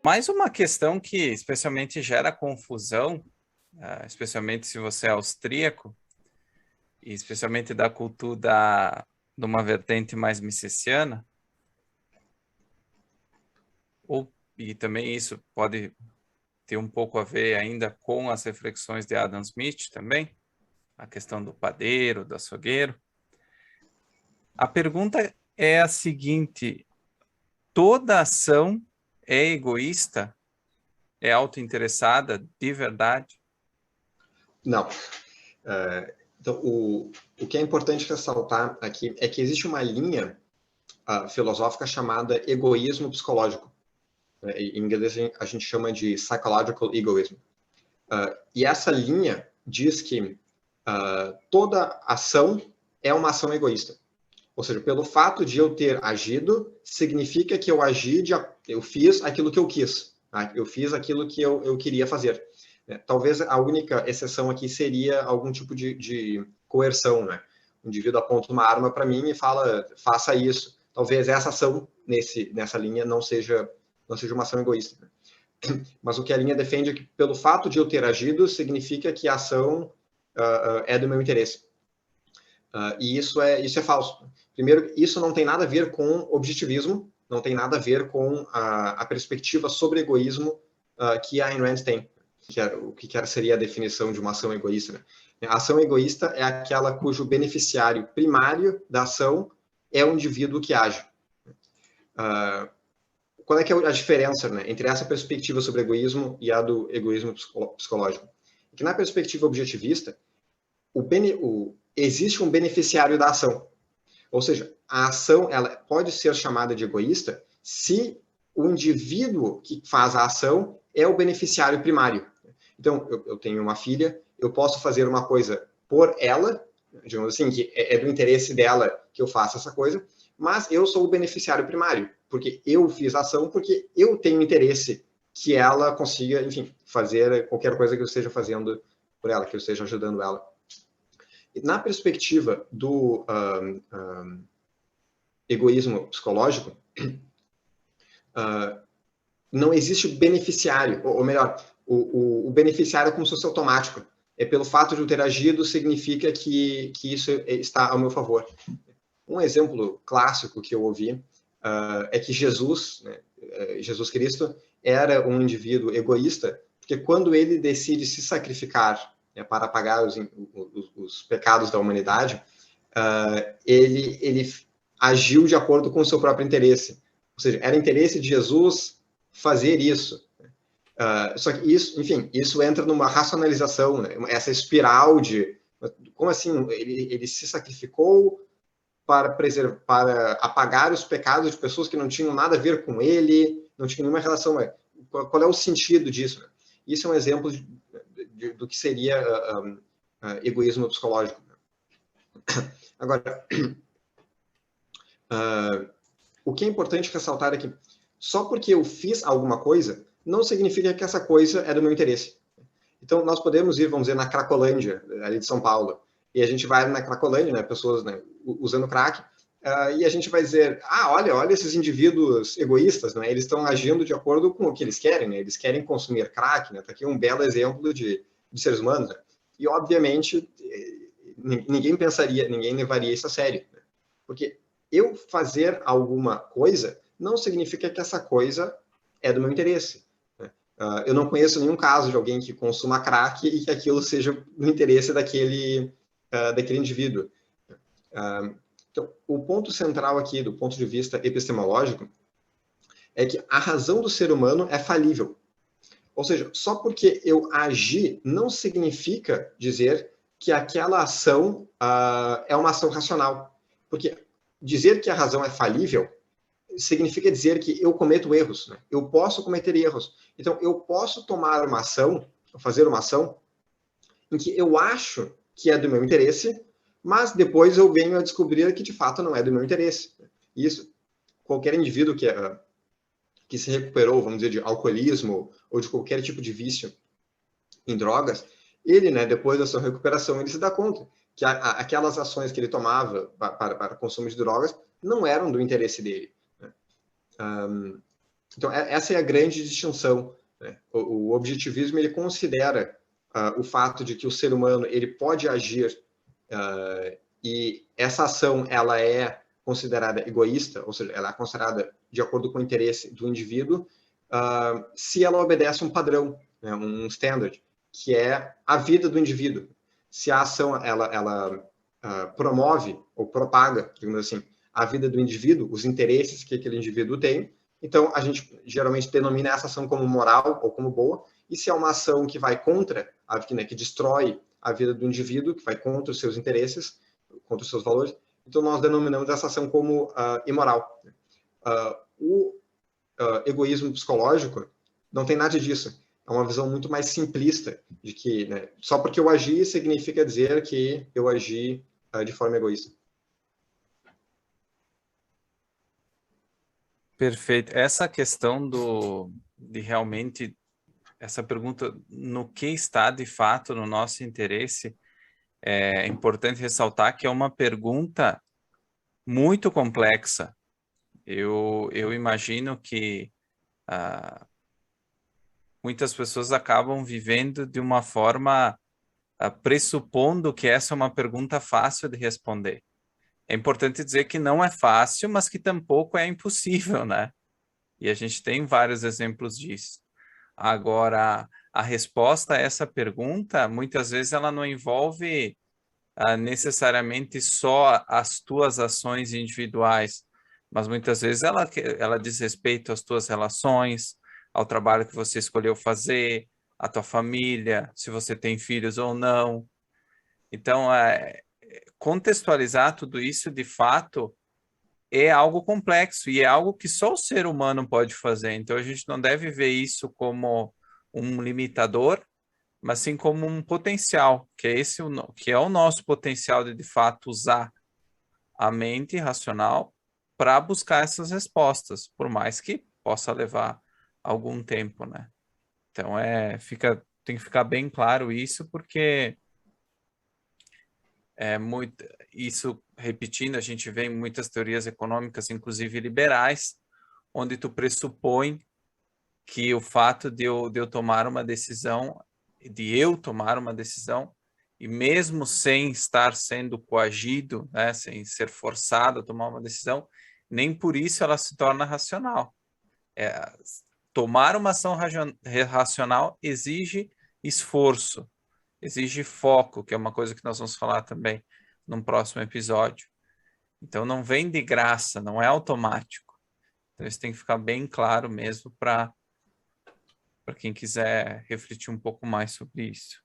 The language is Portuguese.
Mais uma questão que especialmente gera confusão, especialmente se você é austríaco, e especialmente da cultura de uma vertente mais miceciana, e também isso pode ter um pouco a ver ainda com as reflexões de Adam Smith também, a questão do padeiro, do açougueiro. A pergunta é a seguinte: toda ação é egoísta? É autointeressada de verdade? Não. Então, o que é importante ressaltar aqui é que existe uma linha filosófica chamada egoísmo psicológico. Em inglês a gente chama de psychological egoism. E essa linha diz que toda ação é uma ação egoísta. Ou seja, pelo fato de eu ter agido, significa que eu fiz aquilo que eu quis. Eu fiz aquilo que eu queria fazer. Talvez a única exceção aqui seria algum tipo de coerção, né? O indivíduo aponta uma arma para mim e fala, faça isso. Talvez essa ação nessa linha não seja uma ação egoísta. Né? Mas o que a linha defende é que, pelo fato de eu ter agido, significa que a ação é do meu interesse. E isso é falso. Primeiro, isso não tem nada a ver com objetivismo, não tem nada a ver com a perspectiva sobre egoísmo que a Ayn Rand tem. O que seria a definição de uma ação egoísta? Né? A ação egoísta é aquela cujo beneficiário primário da ação é o indivíduo que age. Qual é que é a diferença, né, entre essa perspectiva sobre egoísmo e a do egoísmo psicológico? Que na perspectiva objetivista, existe um beneficiário da ação. Ou seja, a ação ela pode ser chamada de egoísta se o indivíduo que faz a ação é o beneficiário primário. Então, eu tenho uma filha, eu posso fazer uma coisa por ela, digamos assim, que é do interesse dela que eu faça essa coisa, mas eu sou o beneficiário primário, porque eu fiz a ação, porque eu tenho interesse que ela consiga, enfim, fazer qualquer coisa que eu esteja fazendo por ela, que eu esteja ajudando ela. Na perspectiva do egoísmo psicológico, não existe beneficiário, ou melhor, o beneficiário é como se fosse automático. É pelo fato de eu ter agido, significa que isso está ao meu favor. Um exemplo clássico que eu ouvi é que Jesus Cristo, era um indivíduo egoísta, porque quando ele decide se sacrificar para apagar os pecados da humanidade, ele agiu de acordo com o seu próprio interesse. Ou seja, era interesse de Jesus fazer isso. Só que isso entra numa racionalização, né? Essa espiral de como assim ele se sacrificou para apagar os pecados de pessoas que não tinham nada a ver com ele, não tinham nenhuma relação. Qual é o sentido disso? Isso é um exemplo do que seria egoísmo psicológico. Agora, o que é importante ressaltar é que só porque eu fiz alguma coisa, não significa que essa coisa é do meu interesse. Então, nós podemos ir, vamos dizer, na Cracolândia, ali de São Paulo, e a gente vai na Cracolândia, né, pessoas, né, usando crack, e a gente vai dizer, olha esses indivíduos egoístas, né, eles estão agindo de acordo com o que eles querem, né, eles querem consumir crack, né, tá aqui um belo exemplo de seres humanos, né, e obviamente ninguém levaria isso a sério, né, porque eu fazer alguma coisa não significa que essa coisa é do meu interesse. Eu não conheço nenhum caso de alguém que consuma crack e que aquilo seja do interesse daquele indivíduo. Então, o ponto central aqui, do ponto de vista epistemológico, é que a razão do ser humano é falível. Ou seja, só porque eu agi não significa dizer que aquela ação é uma ação racional. Porque dizer que a razão é falível significa dizer que eu cometo erros, né? Eu posso cometer erros. Então, eu posso tomar uma ação, fazer uma ação, em que eu acho que é do meu interesse, mas depois eu venho a descobrir que de fato não é do meu interesse. Isso, qualquer indivíduo que se recuperou, vamos dizer, de alcoolismo ou de qualquer tipo de vício em drogas, ele, né, depois da sua recuperação, ele se dá conta que aquelas ações que ele tomava para consumo de drogas não eram do interesse dele. Né? Então, essa é a grande distinção. Né? O objetivismo, ele considera o fato de que o ser humano ele pode agir e essa ação ela é considerada egoísta, ou seja, ela é considerada de acordo com o interesse do indivíduo, se ela obedece um padrão, né, um standard, que é a vida do indivíduo. Se a ação ela promove ou propaga, digamos assim, a vida do indivíduo, os interesses que aquele indivíduo tem, então a gente geralmente denomina essa ação como moral ou como boa, e se é uma ação que vai contra, que destrói a vida do indivíduo, que vai contra os seus interesses, contra os seus valores, então nós denominamos essa ação como imoral. O egoísmo psicológico não tem nada disso. É uma visão muito mais simplista de que, né, só porque eu agi significa dizer que eu agi de forma egoísta. Perfeito. Essa questão de realmente, essa pergunta, no que está de fato no nosso interesse, é importante ressaltar que é uma pergunta muito complexa. Eu imagino que muitas pessoas acabam vivendo de uma forma pressupondo que essa é uma pergunta fácil de responder. É importante dizer que não é fácil, mas que tampouco é impossível, né? E a gente tem vários exemplos disso. Agora, a resposta a essa pergunta, muitas vezes ela não envolve necessariamente só as tuas ações individuais, mas muitas vezes ela diz respeito às tuas relações, ao trabalho que você escolheu fazer, à tua família, se você tem filhos ou não. Então, contextualizar tudo isso, de fato, é algo complexo e é algo que só o ser humano pode fazer. Então, a gente não deve ver isso como um limitador, mas sim como um potencial, que é que é o nosso potencial de fato usar a mente racional para buscar essas respostas, por mais que possa levar algum tempo, né? Então tem que ficar bem claro isso, porque isso repetindo, a gente vê em muitas teorias econômicas, inclusive liberais, onde tu pressupõe que o fato de eu tomar uma decisão, e mesmo sem estar sendo coagido, né, sem ser forçado a tomar uma decisão, nem por isso ela se torna racional. Tomar uma ação racional exige esforço, exige foco, que é uma coisa que nós vamos falar também num próximo episódio. Então não vem de graça, não é automático. Então isso tem que ficar bem claro mesmo para quem quiser refletir um pouco mais sobre isso.